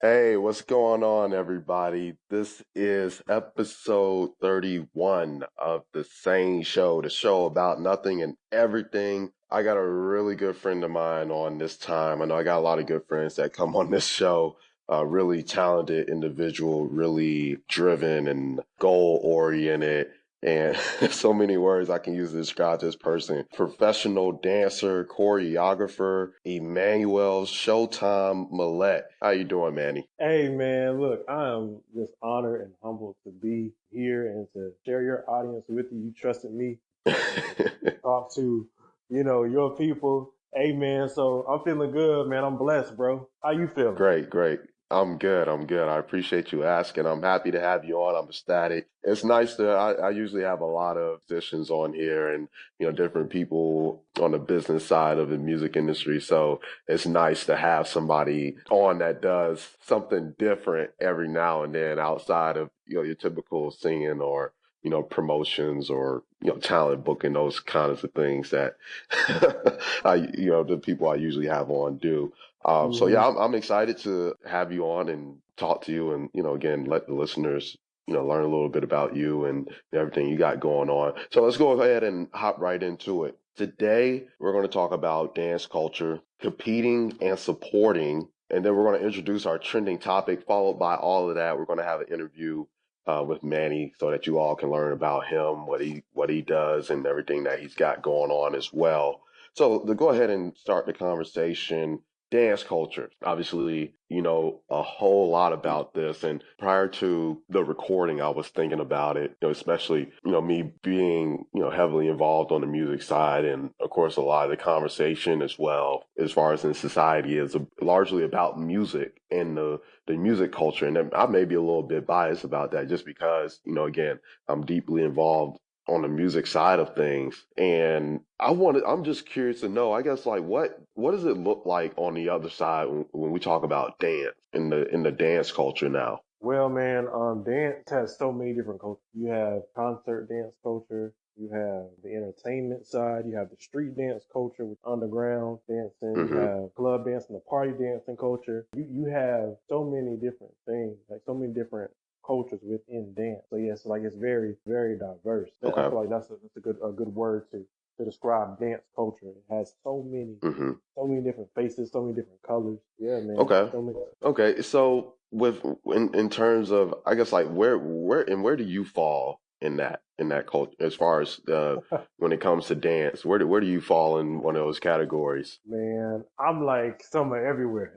Hey, what's going on, everybody? This is episode 31 of the SANE Show, the show about nothing and everything. I got a really good friend of mine on this time. I know I got a lot of good friends that come on this show. Really talented individual, really driven and goal oriented. And so many words I can use to describe this person. Professional dancer, choreographer, Emmanuel, Showtime, Malette. How you doing, Manny? Hey man, look, I am just honored and humbled to be here and to share your audience with you. You trusted me and talk to, your people. Hey man, so I'm feeling good, man. I'm blessed, bro. How you feeling? Great, great. I'm good. I'm good. I appreciate you asking. I'm happy to have you on. I'm ecstatic. It's nice I usually have a lot of musicians on here and, different people on the business side of the music industry. So it's nice to have somebody on that does something different every now and then outside of, your typical singing or, promotions or, talent booking, those kinds of things that the people I usually have on do. So Hmm. yeah, I'm excited to have you on and talk to you and, again, let the listeners, learn a little bit about you and everything you got going on. So let's go ahead and hop right into it. Today, we're going to talk about dance culture, competing and supporting, and then we're going to introduce our trending topic. Followed by all of that, we're going to have an interview with Manny so that you all can learn about him, what he does, and everything that he's got going on as well. So to go ahead and start the conversation, dance culture. Obviously, a whole lot about this. And prior to the recording, I was thinking about it, especially, me being, heavily involved on the music side. And of course, a lot of the conversation as well, as far as in society, is largely about music and the music culture. And I may be a little bit biased about that just because, again, I'm deeply involved on the music side of things. And I'm just curious to know, I guess, like what does it look like on the other side when we talk about dance in the dance culture now? Well, man, dance has so many different cultures. You have concert dance culture. You have the entertainment side. You have the street dance culture with underground dancing. You Hmm. have club dancing, the party dancing culture. You have so many different things, like so many different cultures within dance. So yes, like it's very, very diverse. I Okay. feel like that's a good word to describe dance culture. It has Hmm. so many different faces, so many different colors. Yeah, man. Okay. So many. Okay. So with in terms of, I guess, like where do you fall in that culture as far as when it comes to dance? Where do you fall in one of those categories? Man, I'm like somewhere everywhere.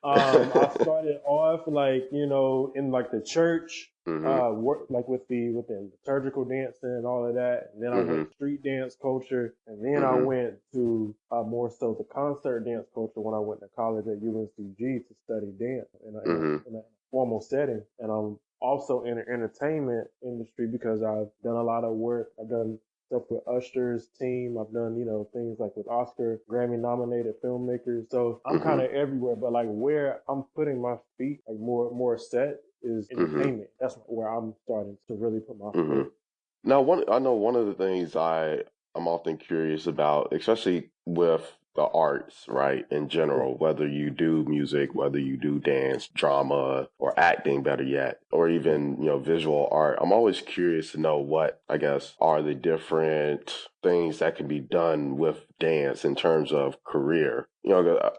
I started off like, in like the church, Hmm. work like with the liturgical dancing and all of that. And then I went Hmm. to street dance culture, and then I Hmm. went to more so the concert dance culture when I went to college at UNCG to study dance Hmm. in a formal setting. And I'm also in the entertainment industry because I've done a lot of work. I've done stuff with Usher's team. I've done, things like with Oscar, Grammy nominated filmmakers. So I'm kind Hmm. of everywhere, but like where I'm putting my feet, like more set is Hmm. entertainment. That's where I'm starting to really put my Hmm. foot. Now, I know one of the things I'm often curious about, especially with the arts, right, in Yeah. general, whether you do music, whether you do dance, drama, or acting, better yet, or Yeah. even, visual art. I'm always curious to know what, I guess, are the different things that can be done with dance in terms of career.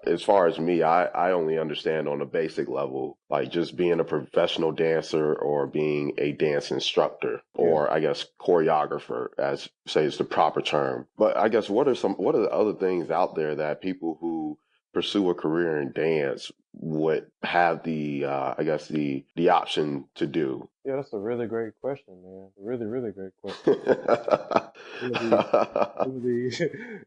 As far as me, I only understand on a basic level, like just being a professional dancer or being a dance instructor, Yeah. or I guess choreographer, as say is the proper term. But I guess what are the other things out there that people who pursue a career in dance would have the I guess the option to do? Yeah, that's a really great question, man. Really, really great question. Really, really,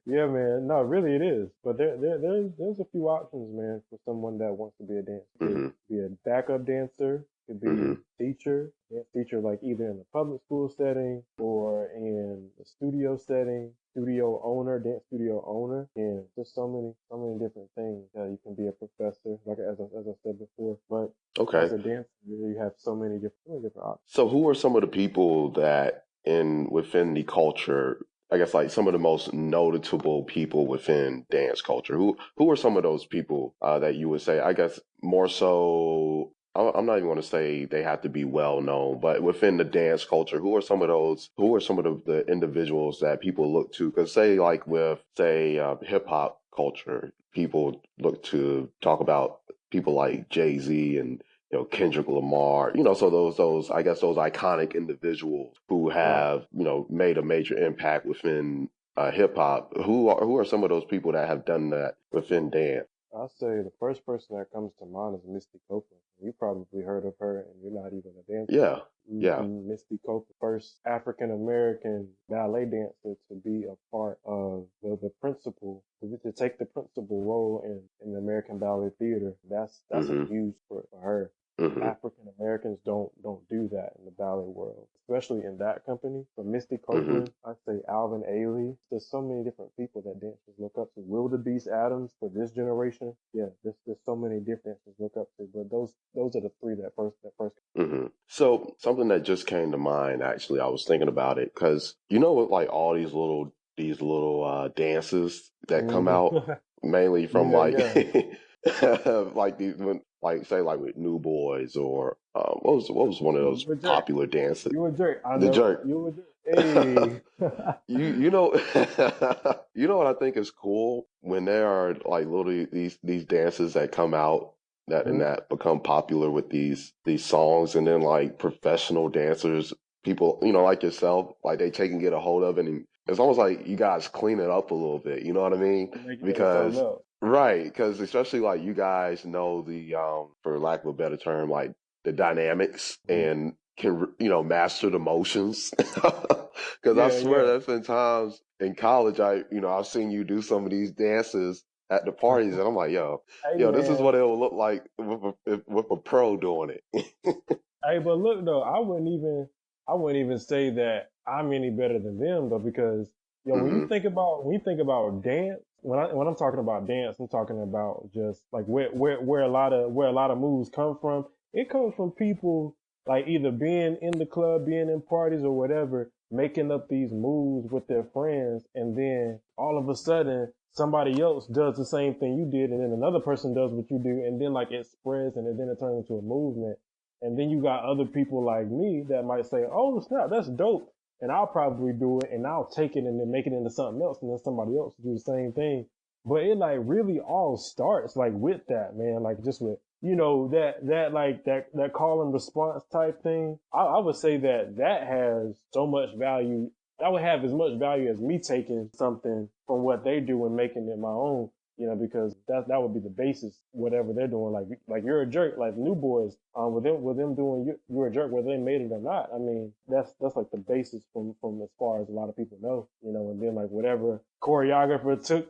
yeah, man. No, really, it is. But there's a few options, man, for someone that wants to be a dancer. It could Hmm. be a backup dancer. It could be Hmm. teacher, dance teacher, like either in a public school setting or in a studio setting. Studio owner, dance studio owner, and just so many different things. You can be a professor, like as I said before. But as Okay. a dancer, you have so many different options. So who are some of the people that in within the culture I guess like some of the most notable people within dance culture? Who are some of those people that you would say? I guess more so. I'm not even going to say they have to be well known, but within the dance culture, who are some of those? Who are some of the individuals that people look to? Because say like with say hip hop culture, people look to talk about people like Jay-Z and Kendrick Lamar, so those I guess those iconic individuals who Right. have made a major impact within hip hop. Who are some of those people that have done that within dance? I'll say the first person that comes to mind is Misty Copeland. You probably heard of her, and you're not even a dancer. Yeah, yeah. Misty Copeland, first African American ballet dancer to be a part of the principal, to take the principal role in the American Ballet Theater. That's a Mhm, huge for her. mhm, African Americans don't do that in the ballet world, especially in that company. For Misty mhm. Copeland, I say Alvin Ailey. There's so many different people that dancers look up to. Wildebeest Adams for this generation. Yeah, there's so many different dancers look up to. But those are the three that first. So something that just came to mind, actually, I was thinking about it because with like all these little dances that come out Mm-hmm. mainly from Yeah, like yeah. like these when like say like with New Boys or what was one of You those a jerk. popular dances? You a jerk. I The know. Jerk. You a jerk. Hey. You know you know what I think is cool when there are like little these dances that come out Mhm. that become popular with these songs, and then like professional dancers, people like yourself, like they take and get a hold of it, and it's almost like you guys clean it up a little bit, you know what I mean? Make it into something Because else. right, because especially like you guys know the for lack of a better term, like the dynamics, Mhm. and can master the motions. Because I Yeah, swear yeah. there's been times in college I've seen you do some of these dances at the parties, and I'm like, Hey yo, this is man. what it will look like with a pro doing it. Hey, but look though, I wouldn't even say that I'm any better than them though, because when you Hmm. think about dance, when I'm talking about dance, I'm talking about just like where a lot of moves come from. It comes from people like either being in the club, being in parties or whatever, making up these moves with their friends, and then all of a sudden somebody else does the same thing you did, and then another person does what you do, and then like it spreads, and then it turns into a movement. And then you got other people like me that might say, "Oh snap, that's dope," and I'll probably do it, and I'll take it and then make it into something else, and then somebody else do the same thing. But it like really all starts like with that, man. Like just with that call and response type thing. I would say that has so much value. That would have as much value as me taking something from what they do and making it my own, because that would be the basis, whatever they're doing. Like you're a jerk, like New Boys, with them doing you're a jerk, whether they made it or not. I mean, that's like the basis from as far as a lot of people know, and then like whatever choreographer took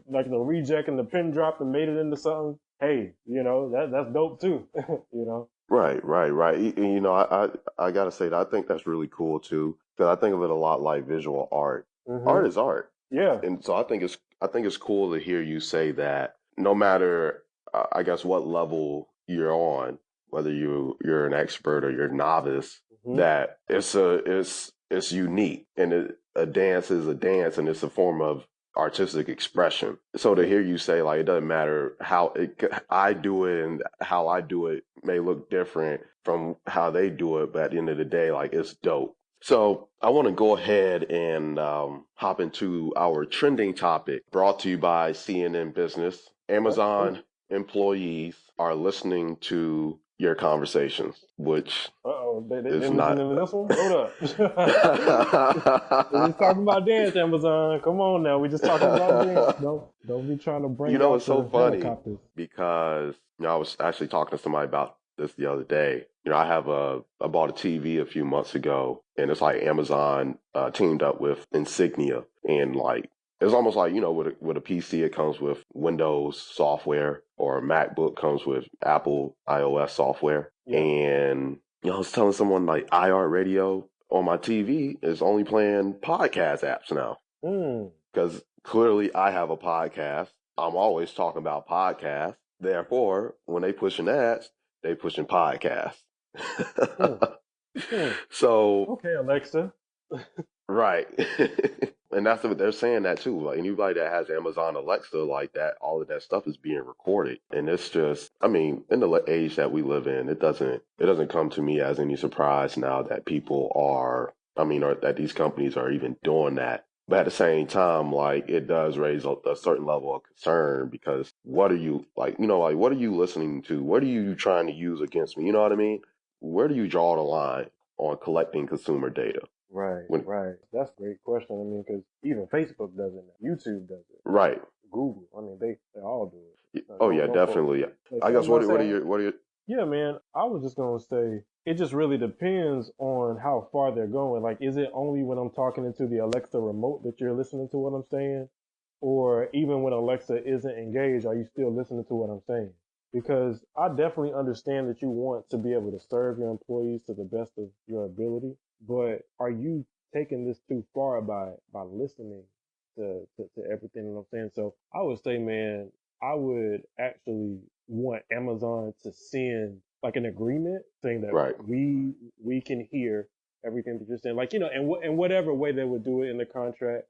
like the reject and the pin drop and made it into something. Hey, that's dope too, Right, right, right. And, I gotta say that I think that's really cool too, because I think of it a lot like visual art. Art Mhm. is art, Yeah. and so I think it's cool to hear you say that. No matter, I guess, what level you're on, whether you're an expert or you're a novice, Mhm. that it's unique, and a dance is a dance, and it's a form of artistic expression. So to Yeah. hear you say like it doesn't matter I do it, and how I do it may look different from how they do it, but at the end of the day, like it's dope. So I want to go ahead and hop into our trending topic brought to you by CNN Business. Okay. Amazon Cool. employees are listening to your conversations, which Uh-oh, they is listening not. to this one? Hold up. We just talking about dance, Amazon. Come on now. We just talking about dance. Don't be trying to bring It's out so the funny helicopters. because I was actually talking to somebody about this the other day. I bought a TV a few months ago, and it's like Amazon teamed up with Insignia, and like it's almost like with a PC it comes with Windows software, or a MacBook comes with Apple iOS software, Yeah. and I was telling someone like iHeartRadio on my TV is only playing podcast apps now, Mm. because clearly I have a podcast. I'm always talking about podcasts. Therefore, when they pushing ads, they pushing podcasts. Mm. Mm. So, Okay, Alexa. right. And that's what they're saying that too. Like anybody that has Amazon Alexa like that, all of that stuff is being recorded. And it's just, I mean, in the age that we live in, it doesn't come to me as any surprise now that people are, I mean, or that these companies are even doing that. But at the same time, like it does raise a certain level of concern because what are you like, like what are you listening to? What are you trying to use against me? You know what I mean? Where do you draw the line on collecting consumer data? Right, When, right. That's a great question. I mean, because even Facebook does it now. YouTube does it. right. Google. I mean, they all do it. Oh No, yeah, no folks. definitely. Like, I I was guess about to say, what are your yeah, man. I was just gonna say it just really depends on how far they're going. Like, is it only when I'm talking into the Alexa remote that you're listening to what I'm saying, or even when Alexa isn't engaged, are you still listening to what I'm saying? Because I definitely understand that you want to be able to serve your employees to the best of your ability, but are you taking this too far by listening to everything that I'm saying? So I would say, man, I would actually want Amazon to send like an agreement saying that right. we can hear everything that you're saying, like in whatever way they would do it in the contract.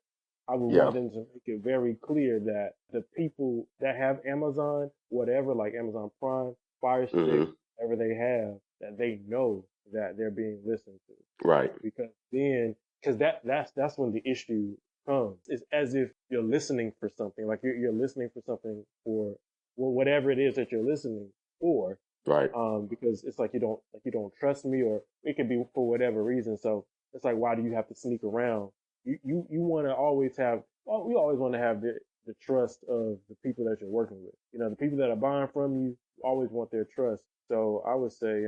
I would Yeah. want them to make it very clear that the people that have Amazon, whatever, like Amazon Prime, Fire Stick, Hmm. whatever they have, that they know that they're being listened to. Right. Because then, because that's when the issue comes. It's as if you're listening for something, like you're listening for something for whatever it is that you're listening for. Right. Because it's like you don't trust me, or it could be for whatever reason. So it's like, why do you have to sneak around? You want to always have, well, we always want to have the trust of the people that you're working with. You know, the people that are buying from you, you always want their trust. So I would say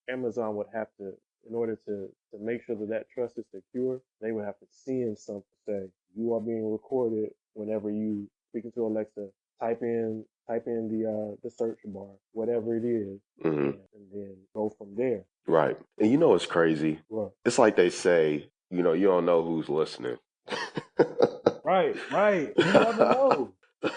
Amazon would have to, in order to make sure that that trust is secure, they would have to send something to say you are being recorded whenever you speaking to Alexa. Type in the search bar, whatever it is, Hmm. and then go from there. Right. And you know what's crazy? Well, It's like they say, you don't know who's listening. right, right. You never know. You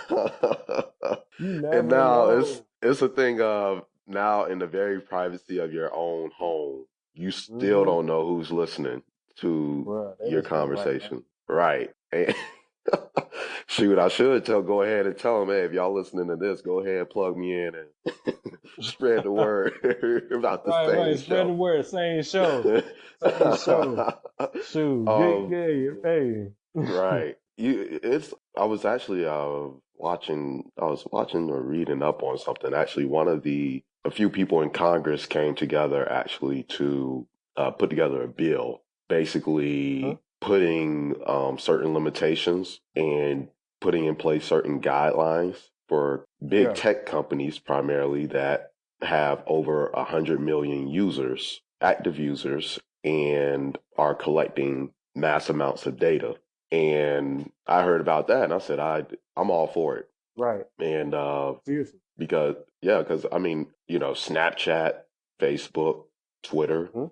And never now it's know. it's a thing of now in the very privacy of your own home, you still Mm-hmm. don't know who's listening to Bro, they your listening right now. conversation. Right. And shoot, I should go ahead and tell them, hey, if y'all listening to this, go ahead and plug me in and spread the word about the Right, right. SANE Spread the Show. word. Same show. Same show. Shoot. Get, um, get, hey. right. I was actually watching or reading up on something. Actually, a few people in Congress came together actually to put together a bill, Huh? basically putting certain limitations and putting in place certain guidelines for big Yeah. tech companies primarily that have over 100 million users, active users, and are collecting mass amounts of data. And I heard about that and I said, I'm all for it. Right. And Seriously. because I mean, Snapchat, Facebook, Twitter, Hmm?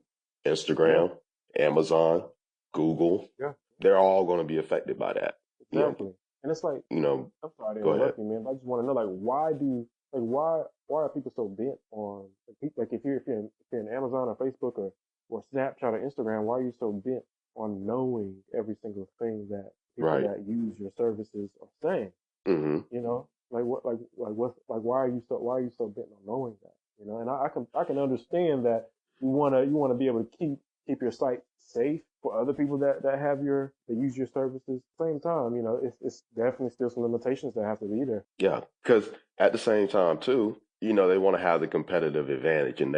Yeah. Instagram, Amazon, Google, Yeah. they're all going to be affected by that. You know, Exactly. And it's like, you know, I'm sorry to go ahead. interrupt you, man, but I just want to know, like, why are people so bent on, like, if you're in Amazon or Facebook or Snapchat or Instagram, why are you so bent on knowing every single thing that people Right. that use your services are saying? Hmm. You know, why are you so bent on knowing that? You know, and I can understand that you wanna be able to keep your site safe for other people that use your services. Same time, it's definitely still some limitations that have to be there. Yeah. Because at the same time, too, they want to have the competitive advantage and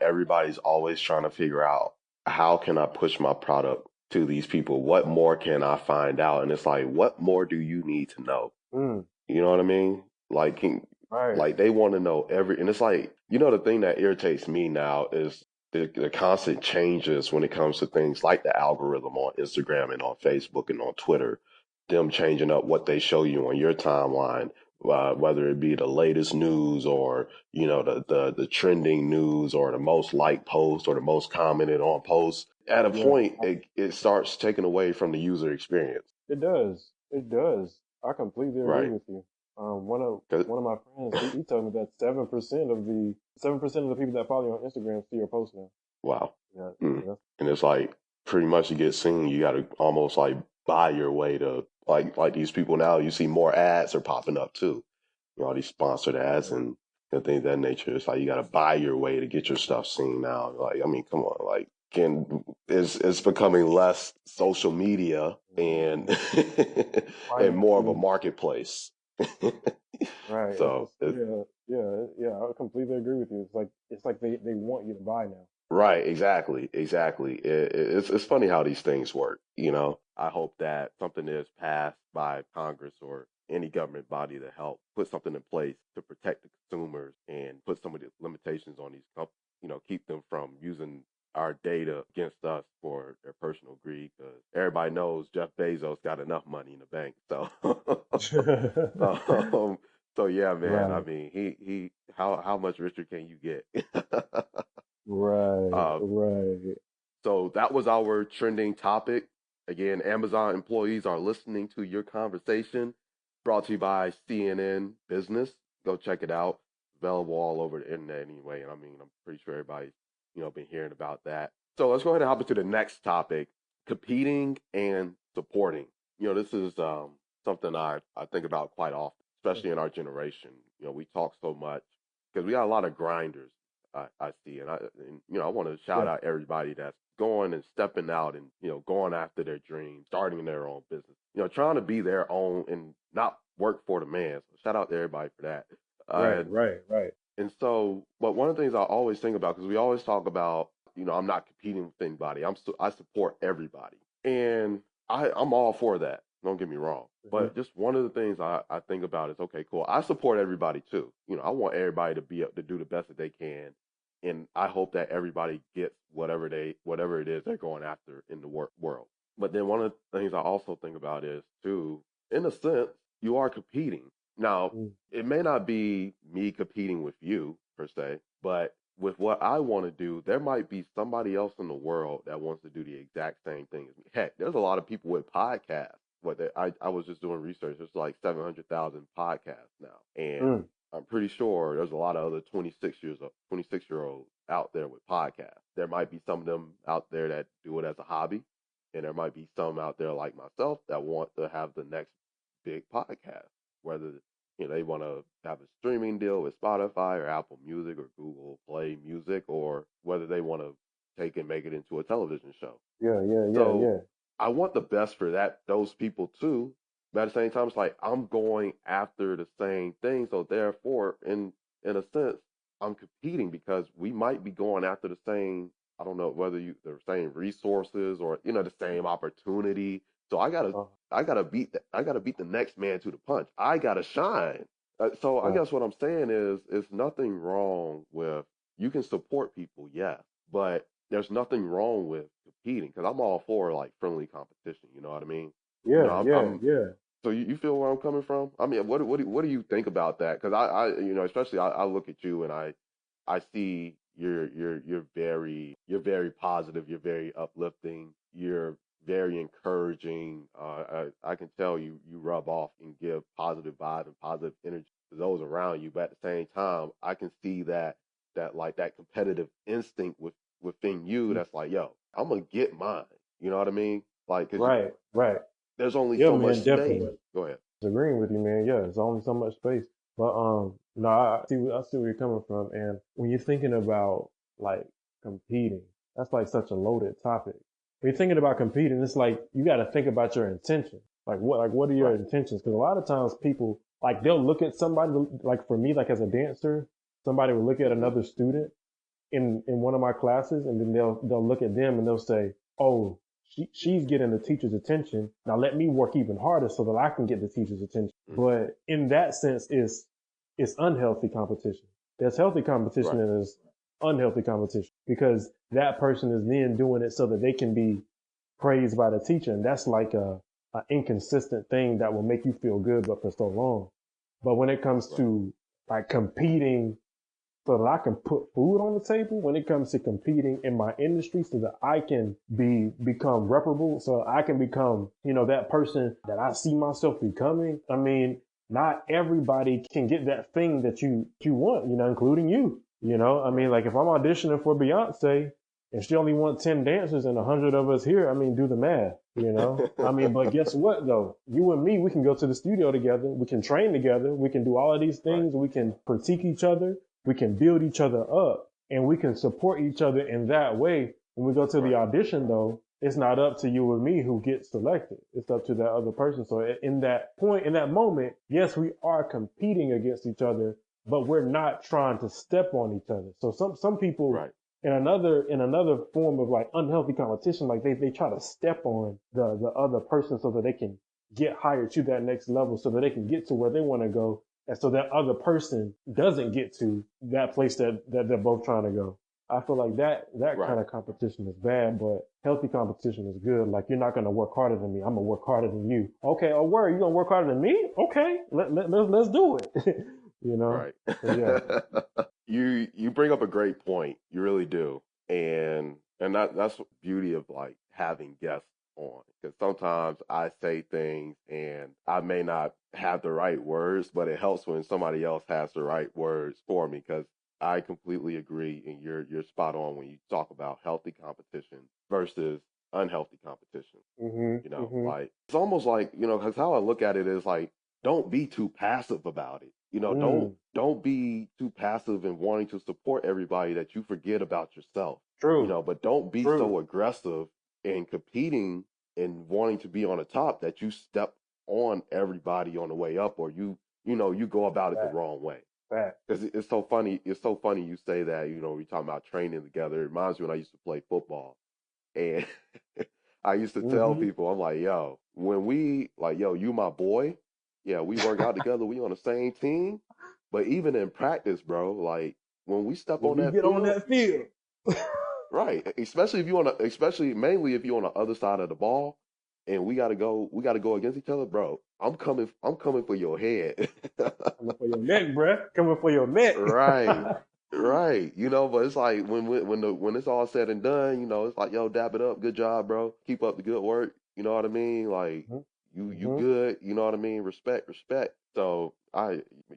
everybody's always trying to figure out how can I push my product to these people? What more can I find out? And it's like, what more do you need to know? Mm, You know what I mean? Like, right. like they want to know and it's like, the thing that irritates me now is the constant changes when it comes to things like the algorithm on Instagram and on Facebook and on Twitter, them changing up what they show you on your timeline, whether it be the latest news or, the trending news or the most liked post or the most commented on post. At a Yeah, point, it starts taking away from the user experience. it does. It does. I completely agree Right. with you. One of 'Cause- one of my friends, he told me that 7% of the people that follow you on Instagram see your post now. wow. Yeah, Mm. yeah, And it's like pretty much to get seen, you got to almost like buy your way to like these people now. You see more ads are popping up too. You know, all these sponsored ads and things of that nature. It's like you got to buy your way to get your stuff seen now. Like, I mean, come on, like, it's becoming less social media and and more of a marketplace. Right. So Yeah. I completely agree with you. It's like they want you to buy now. right, exactly. It's funny how these things work. You know, I hope that something is passed by Congress or any government body to help put something in place to protect the consumers and put some of the limitations on these companies. You know, keep them from using our data against us for their personal greed. Because everybody knows Jeff Bezos got enough money in the bank. So, um, so yeah, man. I Right. mean, he how much richer can you get? Right. uh, Right. so that was our trending topic. Again, Amazon employees are listening to your conversation. Brought to you by CNN Business. Go check it out. Available all over the internet anyway. And I mean, I'm pretty sure everybody's been hearing about that. So let's go ahead and hop into the next topic: competing and supporting. This is something I think about quite often, especially in our generation. We talk so much because we got a lot of grinders. I see, and I want to shout Yeah. out everybody that's going and stepping out and going after their dreams, starting their own business, trying to be their own and not work for the man. So shout out to everybody for that. Right. And Right. Right. and so, but one of the things I always think about, because we always talk about, I'm not competing with anybody. I support everybody, and I'm all for that. Don't get me wrong. Hmm. But just one of the things I think about is, okay, cool. I support everybody too. I want everybody to be up to do the best that they can, and I hope that everybody gets whatever it is they're going after in the world. But then one of the things I also think about is too, in a sense, you are competing. Now, Mm. it may not be me competing with you per se, but with what I want to do, there might be somebody else in the world that wants to do the exact same thing as me. Heck, there's a lot of people with podcasts. I was just doing research. There's like 700,000 podcasts now, and Mm. I'm pretty sure there's a lot of other 26-year-olds out there with podcasts. There might be some of them out there that do it as a hobby, and there might be some out there like myself that want to have the next big podcast, whether they want to have a streaming deal with Spotify or Apple Music or Google Play Music, or whether they want to take and make it into a television show. Yeah. Yeah. Yeah. So Yeah. I want the best for those people too. But at the same time, it's like I'm going after the same thing. So therefore, in a sense, I'm competing because we might be going after the same. I don't know whether the same resources or the same opportunity. So Uh, I gotta beat the next man to the punch. I gotta shine. So I right. guess what I'm saying is, nothing wrong with you can support people, yes, but there's nothing wrong with competing because I'm all for like friendly competition. You know what I mean? Yeah. Yeah. I'm Yeah. so you feel where I'm coming from? I mean, what do you think about that? Because especially I look at you and I see you're very positive. You're very uplifting. You're very encouraging. I can tell you rub off and give positive vibe and positive energy to those around you. But at the same time, I can see that like that competitive instinct within you. That's like, yo, I'm gonna get mine. You know what I mean? Like, because Right. Right. there's only Yeah, so much man. space. Definitely. Go ahead. Agreeing with you, man. Yeah, it's only so much space. But no, I see where you're coming from. And when you're thinking about like competing, that's like such a loaded topic. When you're thinking about competing, it's like you got to think about your intention. What are your Right. intentions? Because a lot of times people like they'll look at somebody like for me, like as a dancer, somebody will look at Mm-hmm. another student in one of my classes, and then they'll look at them and they'll say, "Oh, she's getting the teacher's attention. Now let me work even harder so that I can get the teacher's attention." Mm-hmm. But in that sense, it's unhealthy competition. There's healthy competition Right. and there's unhealthy competition because that person is then doing it so that they can be praised by the teacher, and that's like a inconsistent thing that will make you feel good, but for so long. But when it comes Right. to like competing so that I can put food on the table when it comes to competing in my industry so that I can become reparable, so I can become, that person that I see myself becoming. I mean, not everybody can get that thing that you want, including you. I Right. mean, like if I'm auditioning for Beyonce, If she only wants 10 dancers and 100 of us here, I mean, do the math, you know? I mean, but guess what though? You and me, we can go to the studio together. We can train together. We can do all of these things. We can critique each other. We can build each other up, and we can support each other in that way. When we go to the audition though, it's not up to you or me who gets selected. It's up to that other person. So in that point, in that moment, yes, we are competing against each other, but we're not trying to step on each other. So some people in another form of like unhealthy competition, like they try to step on the other person so that they can get higher to that next level, so that they can get to where they want to go, and so that other person doesn't get to that place that they're both trying to go. I feel like that kind of competition is bad, but healthy competition is good. Like, you're not going to work harder than me. I'm going to work harder than you. Okay. Oh, where? You going to work harder than me? Okay. Let's do it. You know? Right. So, yeah. You bring up a great point. You really do. And that's the beauty of like having guests on, because sometimes I say things and I may not have the right words, but it helps when somebody else has the right words for me, because I completely agree, and you're spot on when you talk about healthy competition versus unhealthy competition. You know, like it's almost like, you know, because how I look at it is like, don't be too passive about it. You know, don't be too passive in wanting to support everybody that you forget about yourself. True. You know, but don't be so aggressive in competing and wanting to be on the top that you step on everybody on the way up, or you go about it the wrong way. Because it's so funny. It's so funny you say that. You know, we talking about training together. It reminds me when I used to play football, and I used to tell people, I'm like, yo, when we like, yo, you my boy. Yeah, we work out together. We on the same team. But even in practice, bro, like when we step on that get field, on that field, right? Especially mainly if you're on the other side of the ball, and we gotta go against each other, bro. I'm coming for your head. coming for your neck, bruh. Coming for your neck. Right, right. You know, but it's like when it's all said and done, you know, it's like, yo, dap it up, good job, bro. Keep up the good work. You know what I mean? Like you good. You know what I mean? Respect. So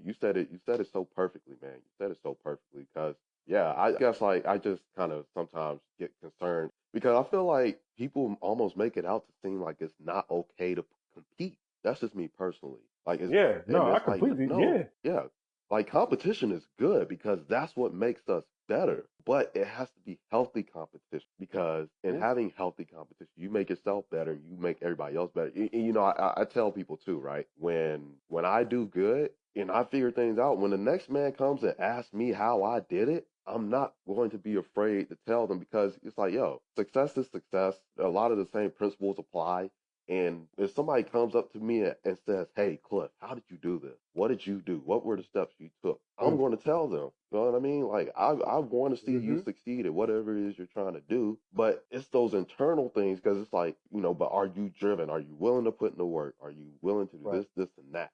you said it so perfectly, man. You said it so perfectly, because yeah, I guess like I just kind of sometimes get concerned because I feel like people almost make it out to seem like it's not okay to compete. That's just me personally. Like it's and I it's like completely, no, yeah. Like competition is good because that's what makes us better. But it has to be healthy competition, because in having healthy competition, you make yourself better, you make everybody else better. You know, I tell people too, right? When I do good and I figure things out, when the next man comes and asks me how I did it, I'm not going to be afraid to tell them, because it's like, yo, success is success. A lot of the same principles apply. And if somebody comes up to me and says, "Hey, Cliff, how did you do this? What did you do? What were the steps you took?" I'm going to tell them. You know what I mean? Like, I want to see you succeed at whatever it is you're trying to do. But it's those internal things, because it's like, you know, but are you driven? Are you willing to put in the work? Are you willing to do this, and that?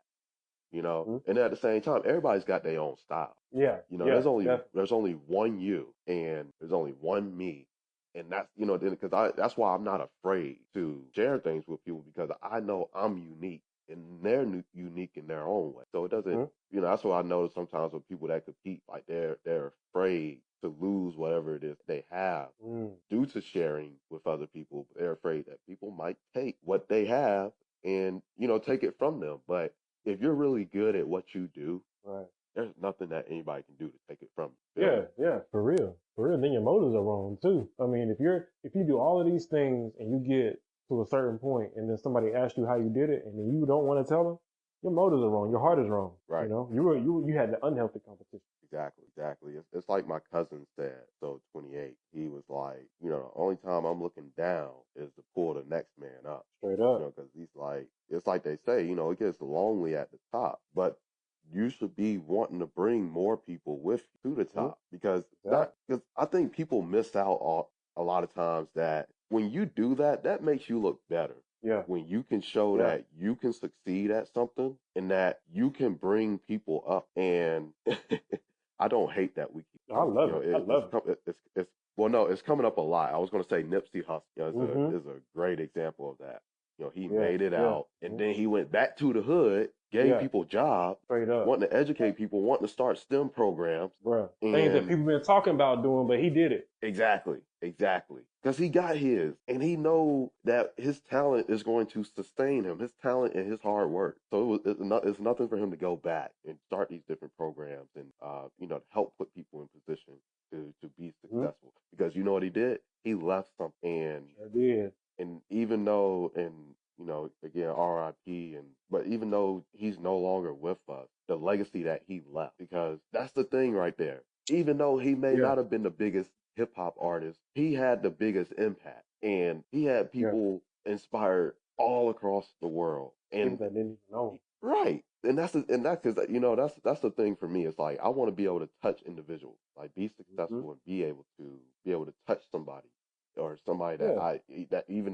You know, and at the same time, everybody's got their own style. Yeah. You know, there's only one you, and there's only one me, and that's, you know, because that's why I'm not afraid to share things with people, because I know I'm unique and they're unique in their own way. So it doesn't, you know, that's what I notice sometimes with people that compete, like they're afraid to lose whatever it is they have due to sharing with other people. They're afraid that people might take what they have and, you know, take it from them. But if you're really good at what you do, there's nothing that anybody can do to take it from you. Yeah, for real. Then your motives are wrong too. I mean, if you do all of these things and you get to a certain point, and then somebody asks you how you did it, and then you don't want to tell them, your motives are wrong. Your heart is wrong. Right. You know, you had the unhealthy competition. Exactly. It's like my cousin said, so 28, he was like, you know, the only time I'm looking down is to pull the next man up. Straight up. You know, because he's like, it's like they say, you know, it gets lonely at the top, but you should be wanting to bring more people with you to the top, because I think people miss out a lot of times that when you do that, that makes you look better. Yeah. When you can show that you can succeed at something and that you can bring people up, and I don't hate that we keep. I love You know, it. I love it. Well, no, it's coming up a lot. I was going to say Nipsey Hussle, you know, is a great example of that. He Yeah. made it Yeah. out, and then he went back to the hood, gave Yeah. people jobs, Straight up, wanting to educate people, wanting to start STEM programs, bro. Things that and people been talking about doing, but he did it. exactly, exactly. Because he got his, and he know that his talent is going to sustain him. His talent and his hard work. So it's nothing for him to go back and start these different programs and to help put people in position to be Mm-hmm. successful. Because you know what he did? He left something, Sure did. and even though, and again, RIP, but even though he's no longer with us, the legacy that he left, because that's the thing right there. Even though he may Yeah. not have been the biggest hip hop artist, he had the biggest impact, and he had Yeah. people inspired all across the world. People And that didn't even know. right, and that's because that's the thing for me. It's like I want to be able to touch individuals, like be Mm-hmm. successful and be able to touch somebody or somebody Yeah.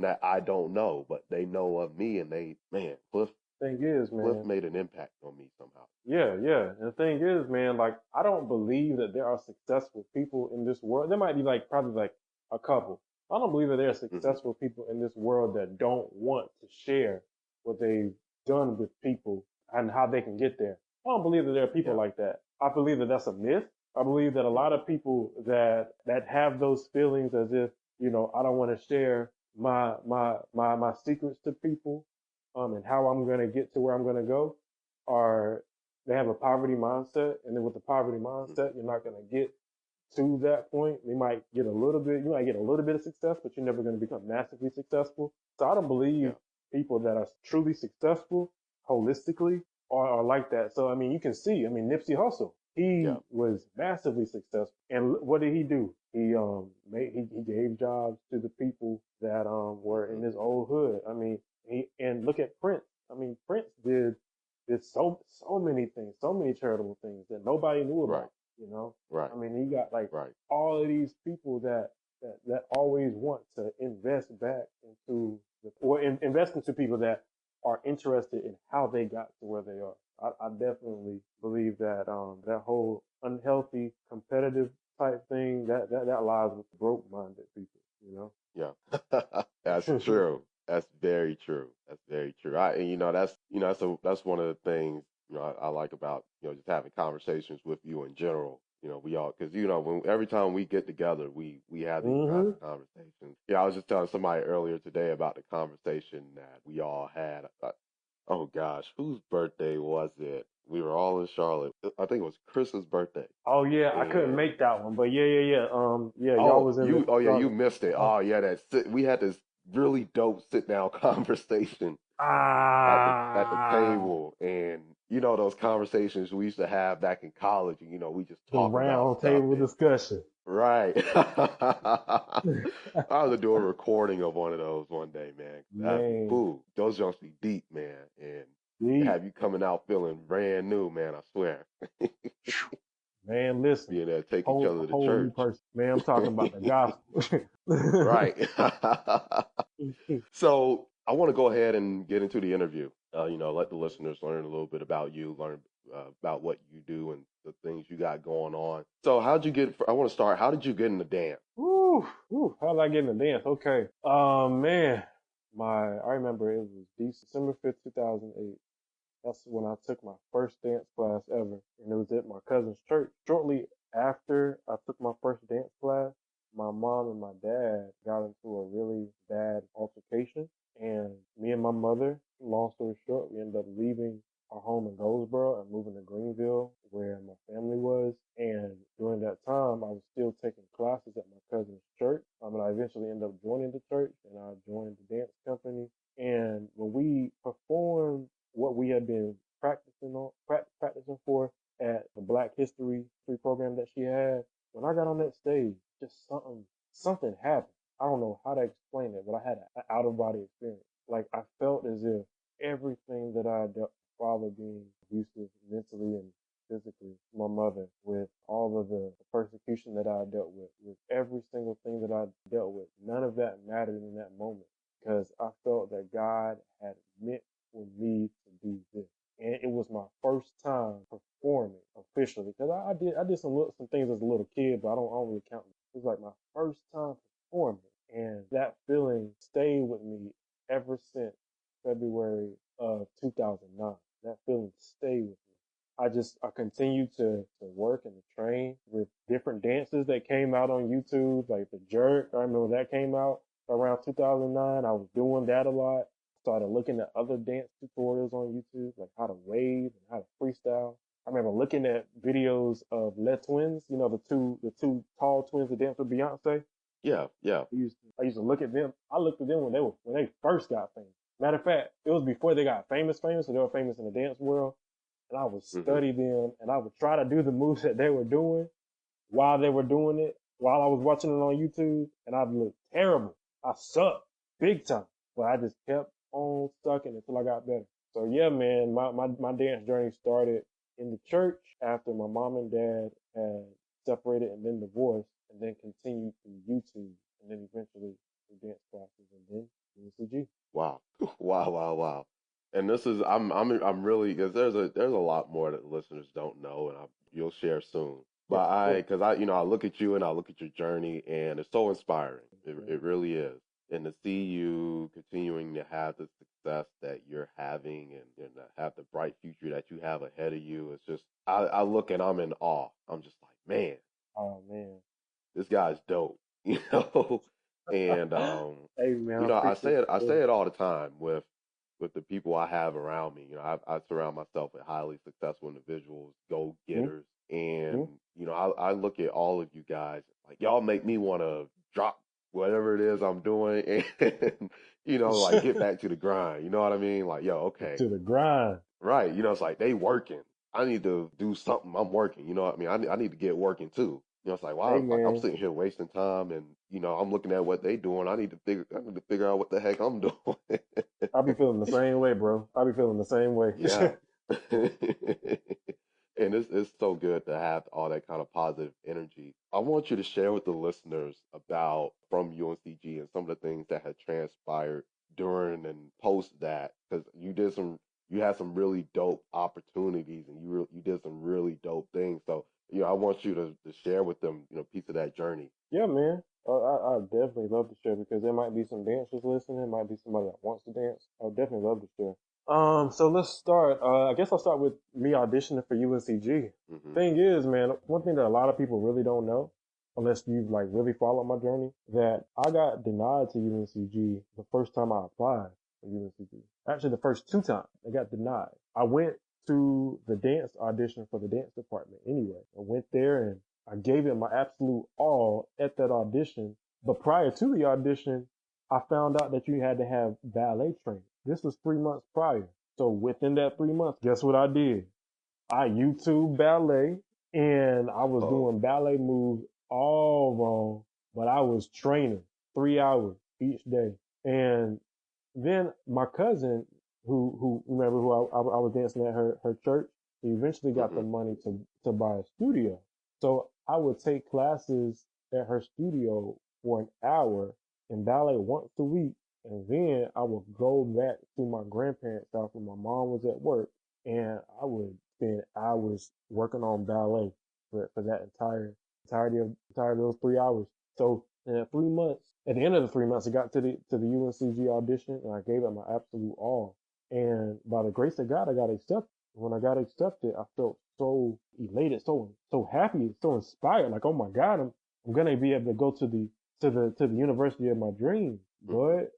that I don't know, but they know of me, and Thing is, Cliff man. made an impact on me somehow. Yeah, yeah. And the thing is, man, like I don't believe that there are successful people in this world. There might be like probably like a couple. I don't believe that there are Hmm. successful people in this world that don't want to share what they've done with people and how they can get there. I don't believe that there are people Yeah. like that. I believe that that's a myth. I believe that a lot Hmm. of people that have those feelings as if, I don't want to share my secrets to people, and how I'm going to get to where I'm going to go are they have a poverty mindset, and then with the poverty Hmm. mindset, you're not going to get to that point. They might get a little bit, you might get a little bit of success, but you're never going to become massively successful. So I don't believe Yeah. people that are truly successful holistically are like that. So I mean, you can see. I mean, Nipsey Hussle, he Yeah. was massively successful, and what did he do? He gave jobs to the people that were in Hmm. his old hood. I mean, and look at Prince. I mean, Prince did so many things, so many charitable things that nobody knew Right. about. You know, Right. I mean, you got like Right. all of these people that always want to invest back into invest into people that are interested in how they got to where they are. I definitely believe that that whole unhealthy competitive type thing that lies with broke minded people. Yeah. That's true. That's very true. That's very true. And that's one of the things I like about just having conversations with you in general. We all, because when every time we get together, we have these Hmm. private conversations. Yeah, I was just telling somebody earlier today about the conversation that we all had. Oh gosh, whose birthday was it? We were all in Charlotte. I think it was Chris's birthday, Oh yeah, I couldn't and make that one, but yeah. Yeah, y'all was in oh yeah, you Charlotte. missed it. Uh-huh. Oh yeah, we had this really dope sit down conversation at the Ah, table, and those conversations we used to have back in college, and we just the talk about round stuff, table and discussion. right. I have to do a recording of one of those one day, man. That'd be Man, boo. Those jumps be deep, man, and deep. have you coming out feeling brand new, man. I swear. Man, listen, Being there to take each other to whole new church. person. Man, I'm talking about the gospel. Right. So I want to go ahead and get into the interview. Let the listeners learn a little bit about you, learn about what you do and the things you got going on. So how'd you get? I want to start. How did you get in the dance? How did I get in the dance? Okay. Man, I remember it was December 5th, 2008. That's when I took my first dance class ever, and it was at my cousin's church. Shortly after I took my first dance class, my mom and my dad got into a really bad altercation, and me and my mother, long story short, we ended up leaving our home in Goldsboro and moving to Greenville, where my family was. And during that time, I was still taking classes at my cousin's church. And I eventually ended up joining the church, and I joined the dance company. And when we performed what we had been practicing for at the Black History program that she had. When I got on that stage, just something happened. I don't know how to explain it, but I had an out of body experience. Like I felt as if everything that I dealt with, father being abusive mentally and physically, my mother, with all of the persecution that I dealt with every single thing that I dealt with, none of that mattered in that moment because I felt that God had meant for me to do this. And it was my first time performing officially because I did some things as a little kid, but I don't really count. It was like my first time performing, and that feeling stayed with me ever since. February of 2009. That feeling stayed with me. I continued to work and to train with different dances that came out on YouTube, like the jerk. I remember that came out around 2009. I was doing that a lot. Started looking at other dance tutorials on YouTube, like how to wave and how to freestyle. I remember looking at videos of Les Twins, the two tall twins that danced with Beyonce. Yeah, yeah. I used to look at them. I looked at them when they first got famous. Matter of fact, it was before they got famous, so they were famous in the dance world. And I would Hmm. study them and I would try to do the moves that they were doing while they were doing it, while I was watching it on YouTube, and I'd look terrible. I sucked big time. But I just kept on sucking until I got better. So yeah, man, my dance journey started in the church after my mom and dad had separated and then divorced, and then continued through YouTube, and then eventually through dance classes, and then UNCG. Wow. Wow, wow, wow. And this is I'm really because there's a lot more that listeners don't know, and you'll share soon. Yeah, But for sure. because I look at you and I look at your journey, and it's so inspiring. Yeah, It really is. And to see you continuing to have the success that you're having, and to have the bright future that you have ahead of you, it's just I look and I'm in awe. I'm just like, man, oh man. this guy's dope, you know. And Hey man, I I say appreciate it, I you. say it all the time with the people I have around me. I surround myself with highly successful individuals, go Hmm. getters, and Hmm. I look at all of you guys like y'all make me want to drop whatever it is I'm doing and like get back to the grind. You know what I mean? Like, yo, okay, To the grind. right. It's like they working. I need to do something. I'm working. You know what I mean? I need to get working too. It's like, Hey wow, like I'm man, sitting here wasting time, and I'm looking at what they doing. I need to figure out what the heck I'm doing. I be feeling the same way, bro. I be feeling the same way. Yeah. And it's so good to have all that kind of positive energy. I want you to share with the listeners about from UNCG and some of the things that had transpired during and post that, because you had some really dope opportunities, and you did some really dope things. So I want you to share with them a piece of that journey. Yeah, man. I definitely love to share because there might be some dancers listening. There might be somebody that wants to dance. I would definitely love to share. So let's start. I guess I'll start with me auditioning for UNCG. Hmm. Thing is, man, one thing that a lot of people really don't know, unless you've like really followed my journey, that I got denied to UNCG the first time I applied for UNCG. Actually, the first two times I got denied. I went to the dance audition for the dance department anyway. I went there and I gave it my absolute all at that audition. But prior to the audition, I found out that you had to have ballet training. This was 3 months prior. So within that 3 months, guess what I did? I YouTube ballet and I was Oh. doing ballet moves all wrong, but I was training 3 hours each day. And then my cousin, who remember who I was dancing at her church, he eventually got the Hmm. money to buy a studio. So I would take classes at her studio for an hour in ballet once a week. And then I would go back to my grandparents' house when my mom was at work, and I would spend hours working on ballet for that entirety of those 3 hours. So in 3 months, at the end of the 3 months, I got to the UNCG audition and I gave it my absolute all. And by the grace of God, I got accepted. When I got accepted, I felt so elated, so happy, so inspired. Like, oh my God, I'm gonna be able to go to the university of my dreams. Hmm. But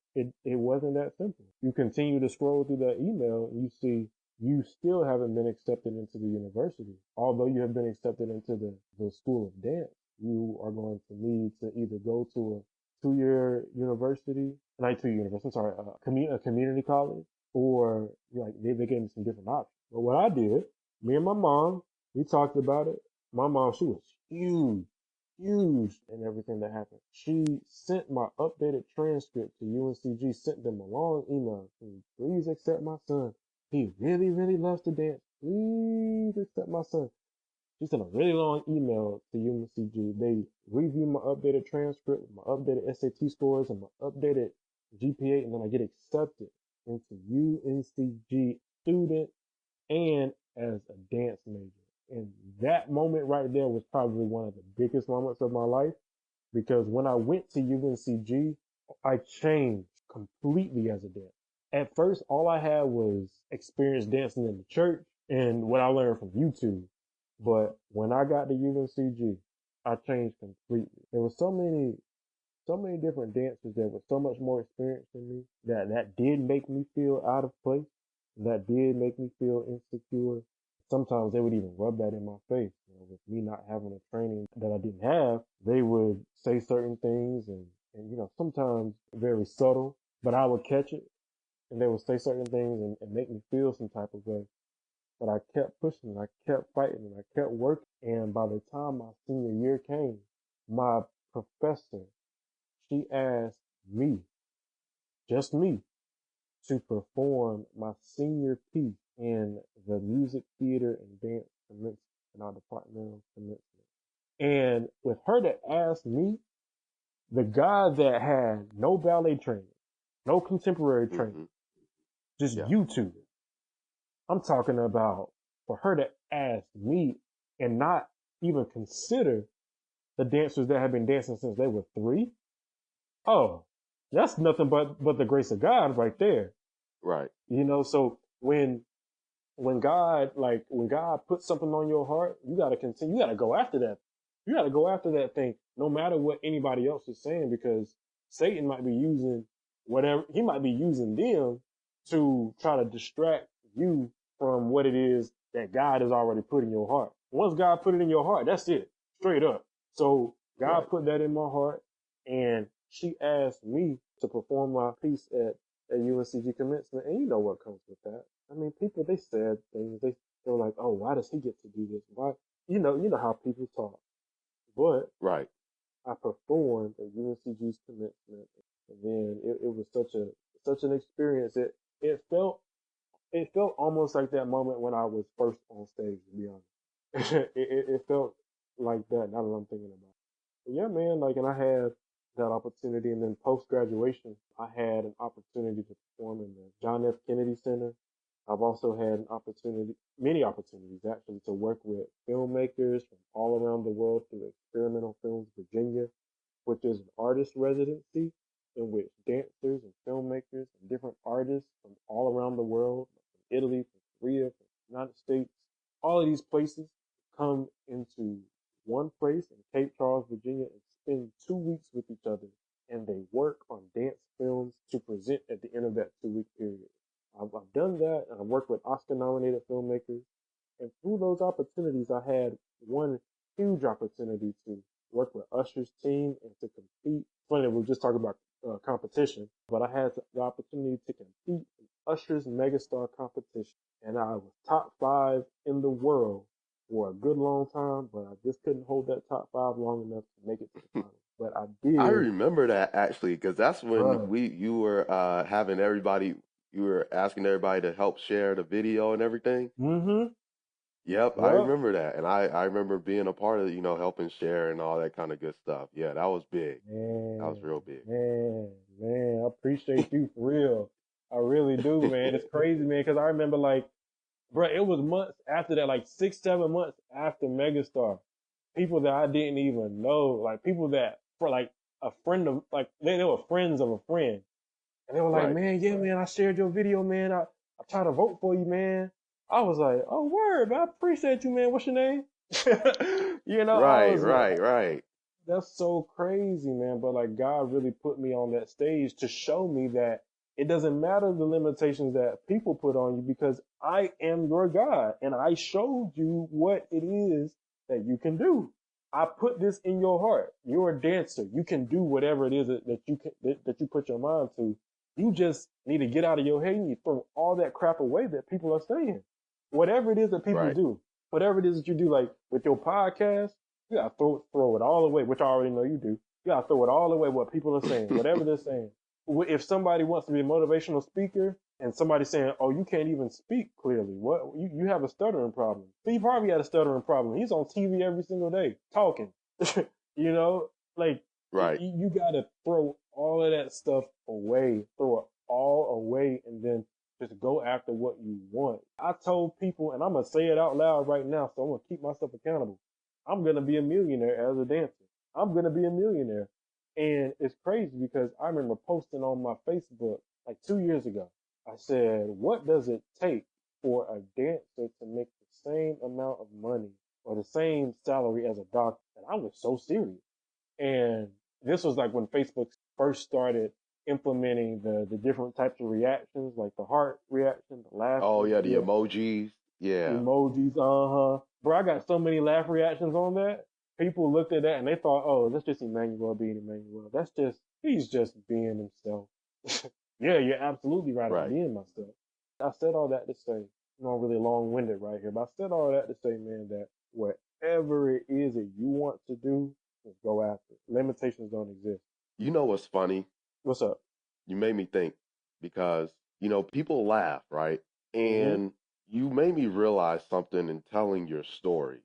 it wasn't that simple. You continue to scroll through that email and you see you still haven't been accepted into the university. Although you have been accepted into the school of dance, you are going to need to either go to a 2 year university, not 2 year university, I'm sorry, a community college, or like they gave me some different options. But what I did, me and my mom, we talked about it. My mom, she was huge in everything that happened. She sent my updated transcript to UNCG, sent them a long email. Please accept my son. He really, really loves to dance. Please accept my son. She sent a really long email to UNCG. They reviewed my updated transcript, my updated SAT scores, and my updated GPA, and then I get accepted into UNCG student and as a dance major. And that moment right there was probably one of the biggest moments of my life because when I went to UNCG, I changed completely as a dancer. At first, all I had was experience dancing in the church and what I learned from YouTube. But when I got to UNCG, I changed completely. There were so many different dancers that were so much more experienced than me that did make me feel out of place. That did make me feel insecure. Sometimes they would even rub that in my face. With me not having a training that I didn't have, they would say certain things and sometimes very subtle, but I would catch it and they would say certain things and make me feel some type of way. But I kept pushing, I kept fighting, and I kept working. And by the time my senior year came, my professor, she asked me, just me, to perform my senior piece in the music theater and dance commencement in our departmental commencement. And with her to ask me, the guy that had no ballet training, no contemporary training, Mm-hmm. just Yeah. YouTube. I'm talking about for her to ask me and not even consider the dancers that have been dancing since they were 3. Oh, that's nothing but the grace of God right there. Right. So when God puts something on your heart, you gotta continue. You gotta go after that. You gotta go after that thing, no matter what anybody else is saying, because Satan might be using whatever he might be using them to try to distract you from what it is that God has already put in your heart. Once God put it in your heart, that's it, straight up. So God Right. put that in my heart, and she asked me to perform my piece at UNCG commencement, and you know what comes with that. I mean, people, they said things. They were like, "Oh, why does he get to do this? Why?" You know how people talk. But Right. I performed at UNCG's commencement, and then it was such an experience. It felt it felt almost like that moment when I was first on stage. To be honest, it felt like that. Now that I'm thinking about it. But yeah, man. Like, and I had that opportunity, and then post graduation, I had an opportunity to perform in the John F. Kennedy Center. I've also had many opportunities actually, to work with filmmakers from all around the world through Experimental Films Virginia, which is an artist residency in which dancers and filmmakers and different artists from all around the world, from Italy, from Korea, from the United States, all of these places come into one place in Cape Charles, Virginia, and spend 2 weeks with each other. And they work on dance films to present at the end of that 2 week period. I've done that, and I've worked with Oscar nominated filmmakers. And through those opportunities, I had one huge opportunity to work with Usher's team and to compete. Funny, we were just talking about competition, but I had the opportunity to compete in Usher's Megastar competition. And I was top 5 in the world for a good long time, but I just couldn't hold that top 5 long enough to make it to the final. But I I did, remember that actually, because that's when bruh. you were having everybody, you were asking everybody to help share the video and everything. Mm-hmm. Yep, I Yep. remember that, and I remember being a part of helping share and all that kind of good stuff. Yeah, that was big. That was Man, real big. man, I appreciate you for real. I really do, man. It's crazy, man, because I remember, like, bro, it was months after that, like 6, 7 months after Megastar. People that I didn't even know, like people that, for like a friend of, like, they were friends of a friend. And they were like, Right, man, yeah, man, I shared your video, man. I tried to vote for you, man. I was like, oh, word, man, I appreciate you, man. What's your name? I right, was like, right, right, that's so crazy, man. But like God really put me on that stage to show me that it doesn't matter the limitations that people put on you, because I am your God and I showed you what it is that you can do. I put this in your heart. You're a dancer. You can do whatever it is that you put your mind to. You just need to get out of your head. You need to throw all that crap away that people are saying. Whatever it is that people right, do, whatever it is that you do, like with your podcast, you gotta throw it all away, which I already know you do. You gotta throw it all away, what people are saying, whatever they're saying. If somebody wants to be a motivational speaker and somebody's saying, "Oh, you can't even speak clearly. What you have a stuttering problem." Steve Harvey had a stuttering problem. He's on TV every single day talking. you know, like right, you gotta throw all of that stuff away, throw it all away, and then just go after what you want. I told people, and I'm gonna say it out loud right now, so I'm gonna keep myself accountable. I'm gonna be a millionaire as a dancer. I'm gonna be a millionaire. And it's crazy because I remember posting on my Facebook like 2 years ago. I said, what does it take for a dancer to make the same amount of money or the same salary as a doctor? And I was so serious. And this was like when Facebook first started implementing the different types of reactions, like the heart reaction, the Oh laughing yeah, the reaction, emojis. Yeah. emojis. Bro, I got so many laugh reactions on that. People looked at that and they thought, oh, that's just Emmanuel being Emmanuel. He's just being himself. Yeah, you're absolutely right. I'm Right. being myself. I said all that to say, I'm really long winded right here, but I said all that to say, man, that whatever it is that you want to do, just go after it. Limitations don't exist. You know what's funny? What's up? You made me think because, people laugh, right? Mm-hmm. And you made me realize something in telling your story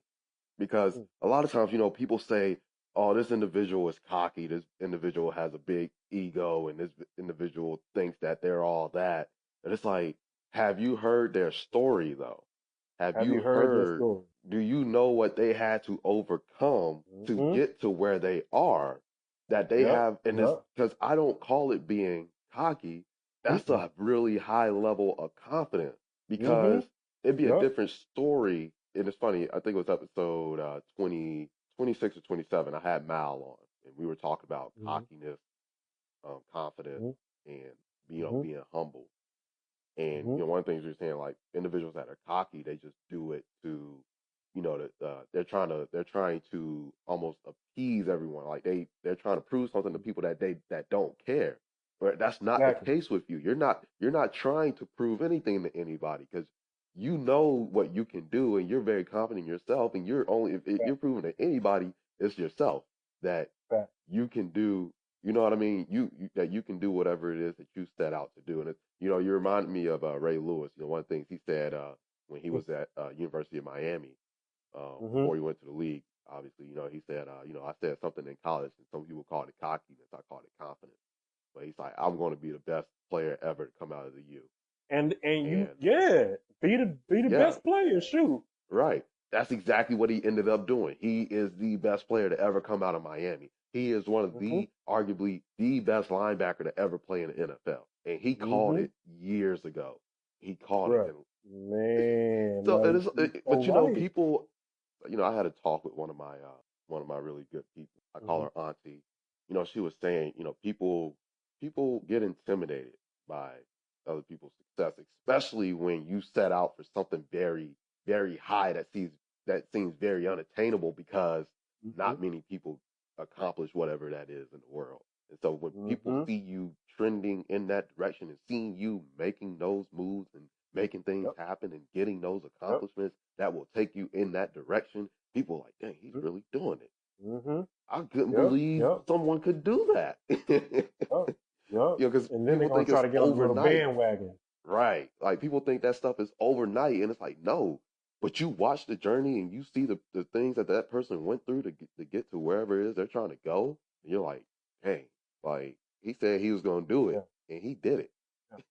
because a lot of times, people say, oh, this individual is cocky, this individual has a big ego, and this individual thinks that they're all that. And it's like, have you heard their story though? Have Have you you heard their heard, story? do you know what they had to overcome to Mm-hmm. get to where they are? That they Yep. have, and this, Yep. because I don't call it being cocky, that's Mm-mm. a really high level of confidence Mm-hmm. because it'd be a Yep. different story. And it's funny, I think it was episode 26 or 27. I had Mal on, and we were talking about Mm-hmm. cockiness, confidence, and Mm-hmm. being humble. And Mm-hmm. one of the things you're saying, like individuals that are cocky, they just do it to, they're trying to almost appease everyone. Like they're trying to prove something to people that don't care. But that's not the Exactly. case with you. You're not trying to prove anything to anybody because you know what you can do, and you're very confident in yourself. And you're only if Fact. you're proving to anybody, it's yourself that Fact. you can do. You know what I mean? That you can do whatever it is that you set out to do. And you remind me of Ray Lewis. One of the things he said when he was at University of Miami Mm-hmm. before he went to the league. Obviously, he said, I said something in college, and some people call it cockiness. I call it confidence. But he's like, I'm going to be the best player ever to come out of the U. And you, And yeah, be the yeah, best player. Shoot. right. That's exactly what he ended up doing. He is the best player to ever come out of Miami. He is one of Mm-hmm. arguably the best linebacker to ever play in the NFL. And he called Mm-hmm. it years ago. He called it. Right. And Man, so it like is, you so but right. people, I had a talk with one of my really good people. I call Mm-hmm. her auntie. She was saying, people get intimidated by other people's success, especially when you set out for something very, very high that seems very unattainable because Mm-hmm. not many people accomplish whatever that is in the world. And so when people Mm-hmm. see you trending in that direction and seeing you making those moves and making things Yep. happen and getting those Yep. accomplishments that will take you in that direction, people are like, dang, he's really doing it. Mm-hmm. I couldn't Yep. believe Yep. someone could do that. Yep. Yep. Because And then they're people gonna think try it's to get on the little overnight. bandwagon. Right. Like people think that stuff is overnight, and it's like, no. But you watch the journey and you see the things that person went through to get to wherever it is they're trying to go. And you're like, dang, like he said he was going to do it, Yeah. and he did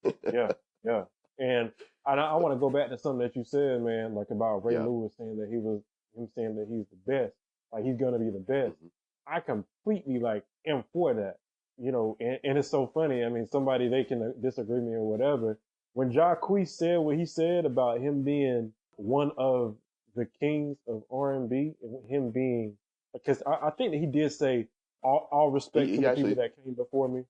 Yeah. it. Yeah. Yeah. And I want to go back to something that you said, man, like about Ray Yeah. Lewis saying that him saying that he's the best, like he's gonna be the best. Hmm. I completely like am for that, and it's so funny. I mean, somebody they can disagree with me or whatever. When Jacquees said what he said about him being one of the kings of R&B, and him being, because I think that he did say all He, respect to he the people actually, that came before me.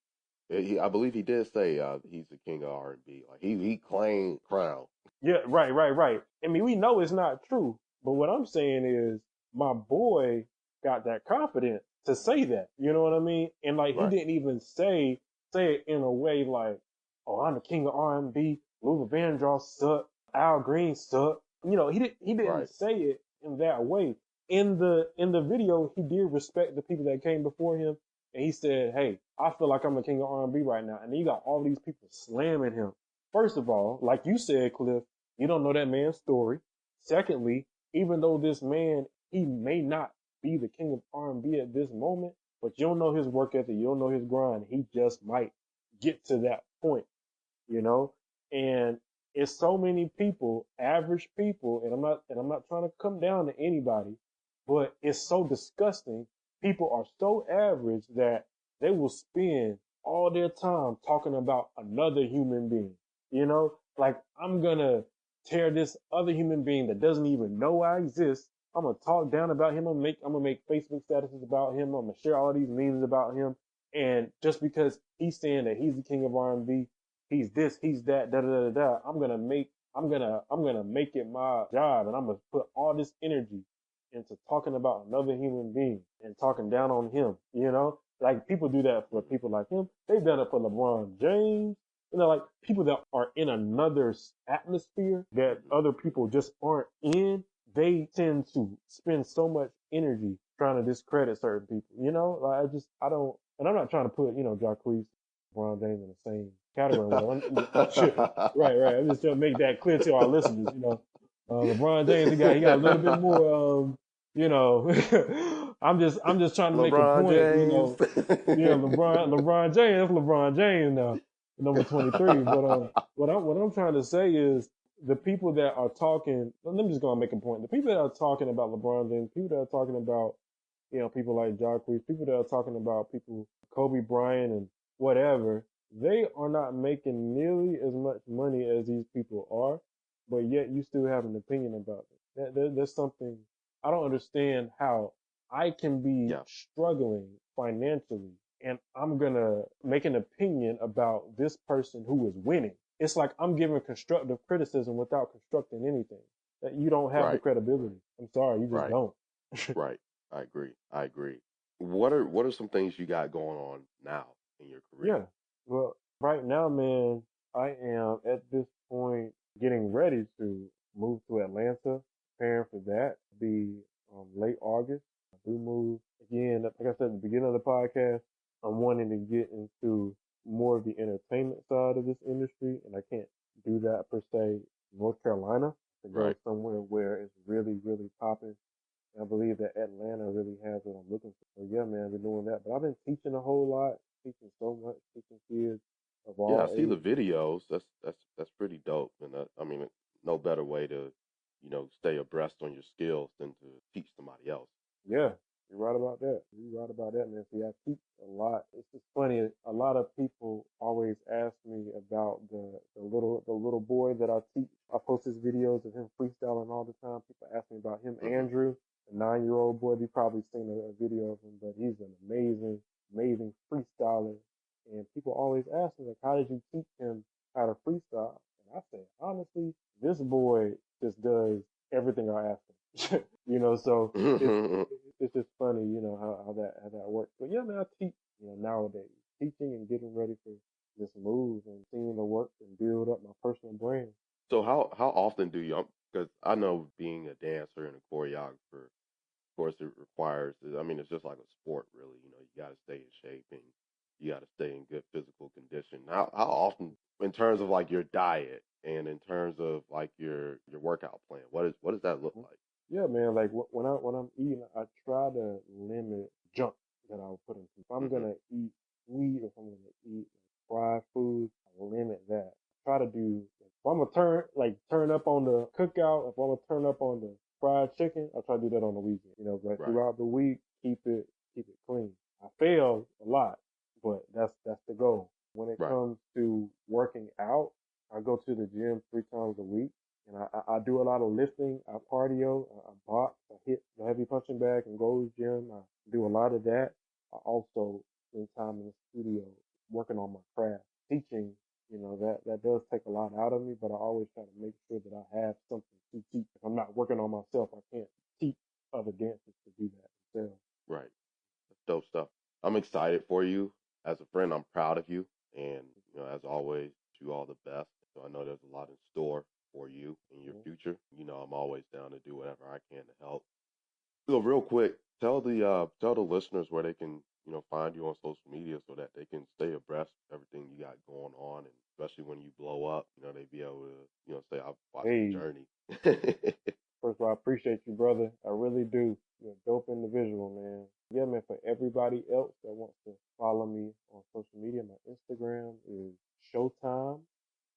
I believe he did say he's the king of R&B. Like he claimed crown. Yeah, right, right, right. I mean, we know it's not true, but what I'm saying is my boy got that confidence to say that. You know what I mean? And like he Right. didn't even say it in a way like, "Oh, I'm the king of R&B. Luther Vandross suck. Al Green suck." He didn't Right. say it in that way. In the video, he did respect the people that came before him, and he said, "Hey, I feel like I'm the king of R&B right now." And then you got all these people slamming him. First of all, like you said, Cliff, you don't know that man's story. Secondly, even though this man, he may not be the king of R&B at this moment, but you don't know his work ethic, you don't know his grind. He just might get to that point, you know? And it's so many people, average people, and I'm not trying to come down to anybody, but it's so disgusting. People are so average that they will spend all their time talking about another human being. You know, like I'm gonna tear this other human being that doesn't even know I exist. I'm gonna talk down about him. I'm gonna make Facebook statuses about him. I'm gonna share all these memes about him. And just because he's saying that he's the king of R&B, he's this, he's that, da da da da. I'm gonna make it my job, and I'm gonna put all this energy into talking about another human being and talking down on him. You know, like people do that for people like him. They've done it for LeBron James. You know, like people that are in another atmosphere that Mhm. other people just aren't in. They tend to spend so much energy trying to discredit certain people. You know, like I don't, and I'm not trying to put Jacquees, LeBron James in the same category. Right. I'm just trying to make that clear to our listeners. You know, LeBron James, he got a little bit more. You know, I'm just trying to make a LeBron point. James. Yeah, LeBron James, that's LeBron James now, number 23. But what I'm trying to say is the people that are talking. Let me just go and make a point. The people that are talking about LeBron James, people that are talking about people like Jacquees, people that are talking about people Kobe Bryant and whatever, they are not making nearly as much money as these people are, but yet you still have an opinion about it. There's something I don't understand how I can be Yeah, struggling financially and I'm gonna make an opinion about this person who is winning. It's like I'm giving constructive criticism without constructing anything. That you don't have the right, credibility. I'm sorry, you just right, don't. right. I agree. I agree. What are some things you got going on now in your career? Yeah. Well, right now, man, I am at this point getting ready to move to Atlanta, preparing for that. Be late August. I do move again. Like I said at the beginning of the podcast, I'm wanting to get into more of the entertainment side of this industry, and I can't do that per se in North Carolina. To go Right. somewhere where it's really, really popping. I believe that Atlanta really has what I'm looking for. So yeah, man, I've been doing that. But I've been teaching a whole lot, teaching so much, teaching kids of Yeah, I all see the ages. videos. That's pretty dope. And I mean, no better way to, stay abreast on your skills than to teach somebody else. Yeah, you're right about that. You're right about that, man. See, I teach a lot. It's just funny. A lot of people always ask me about the little boy that I teach. I post his videos of him freestyling all the time. People ask me about him, Hmm. Andrew, the 9-year-old boy. You probably seen a video of him, but he's an amazing, amazing freestyler. And people always ask me like, how did you teach him how to freestyle? And I say, honestly, this boy just does everything I ask him. So it's just funny, how that works. But yeah, man, I teach, nowadays, teaching and getting ready for this move and seeing the work and build up my personal brand. So how often do you? Because I know being a dancer and a choreographer, of course, it requires. I mean, it's just like a sport, really. You got to stay in shape and you got to stay in good physical condition. How often, in terms of like your diet and in terms of like your workout plan, what does that look Mhm. like? Yeah, man. Like when I'm eating, I try to limit junk that I'll put into. If I'm Hmm. gonna eat sweet, or if I'm gonna eat fried food, I limit that. Try to do. If I'm gonna turn up on the cookout, if I'm gonna turn up on the fried chicken, I try to do that on the weekend. But Right, throughout the week, keep it clean. I fail a lot, but that's the goal. When it right, comes to working out, I go to the gym 3 times a week. And I do a lot of lifting. I cardio. I box. I hit the heavy punching bag and go to the gym. I do a lot of that. I also spend time in the studio working on my craft. Teaching, that does take a lot out of me, but I always try to make sure that I have something to teach. If I'm not working on myself, I can't teach other dancers to do that themselves. right. That's dope stuff. I'm excited for you. As a friend, I'm proud of you, and as always, you all the best. So I know there's a lot in store for you in your Mhm. future. I'm always down to do whatever I can to help. So real quick, tell the listeners where they can find you on social media so that they can stay abreast of everything you got going on, and especially when you blow up, they be able to say I've watched the Hey, journey. first of all, I appreciate you, brother. I really do. You're a dope individual, man. Yeah, man, for everybody else that wants to follow me on social media, my Instagram is Showtime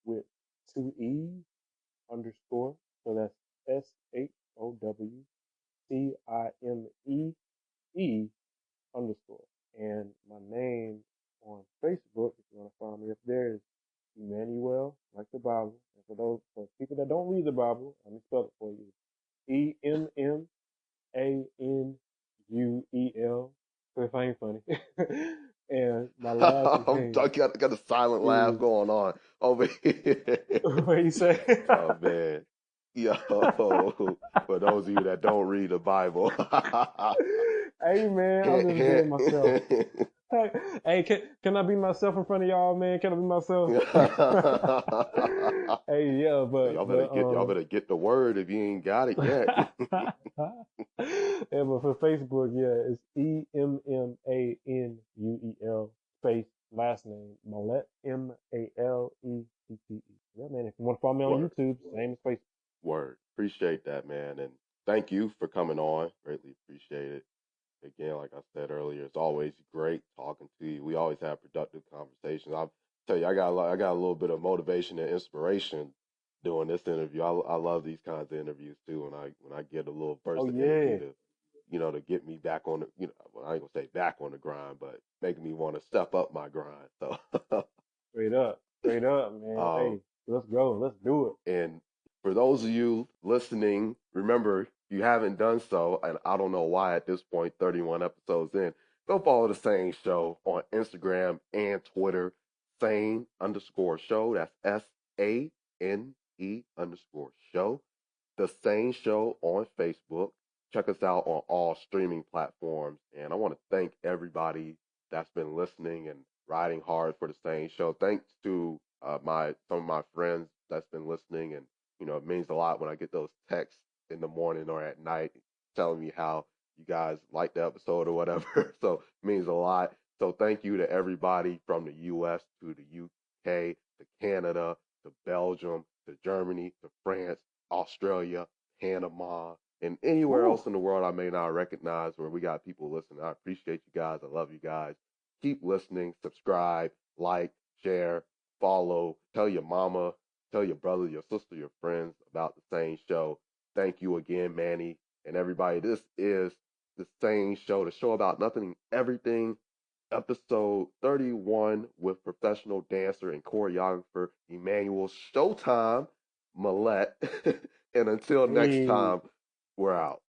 with 2 E's _ So that's SHOWTIME_. And my name on Facebook, if you want to find me up there, is Emmanuel, like the Bible. don't read the Bible. Let me spell it for you. Emmanuel. So if I ain't funny. And my last I name got a silent laugh is going on over here. what you say? Oh man. Yo, for those of you that don't read the Bible. Hey man, I'm just being myself. Hey, hey, can I be myself in front of y'all, man? Can I be myself? Hey, yeah, So but y'all better get the word if you ain't got it yet. yeah, but for Facebook, yeah, it's Emmanuel space last name Malette Malette. Yeah, man. If you want to follow me on Word. YouTube, same as Facebook. Word. Appreciate that, man. And thank you for coming on. Greatly appreciate it. Again, like I said earlier, it's always great talking to you. We always have productive conversations. I'll tell you, I got a little bit of motivation and inspiration doing this interview. I love these kinds of interviews too. When I get a little Oh burst of energy yeah, to to get me back on the well, I ain't gonna say back on the grind, but making me want to step up my grind. So straight up, man. um Hey, let's go, let's do it. and for those of you listening, remember, if you haven't done so, and I don't know why at this point, 31 episodes in, go follow the SANE Show on Instagram and Twitter, SANE_show. That's SANE_show. The SANE Show on Facebook. Check us out on all streaming platforms. And I want to thank everybody that's been listening and riding hard for the SANE Show. Thanks to some of my friends that's been listening, and it means a lot when I get those texts in the morning or at night telling me how you guys like the episode or whatever. So it means a lot. So thank you to everybody from the U.S. to the U.K. to Canada to Belgium to Germany to France, Australia, Panama, and anywhere Woo. else in the world I may not recognize where we got people listening. I appreciate you guys. I love you guys. Keep listening, subscribe, like, share, follow, tell your mama, tell your brother, your sister, your friends about the SANE Show. Thank you again, Manny, and everybody. This is the SANE Show, the show about nothing and everything, episode 31 with professional dancer and choreographer Emmanuel Showtime Malette. And until next Hey. time, we're out.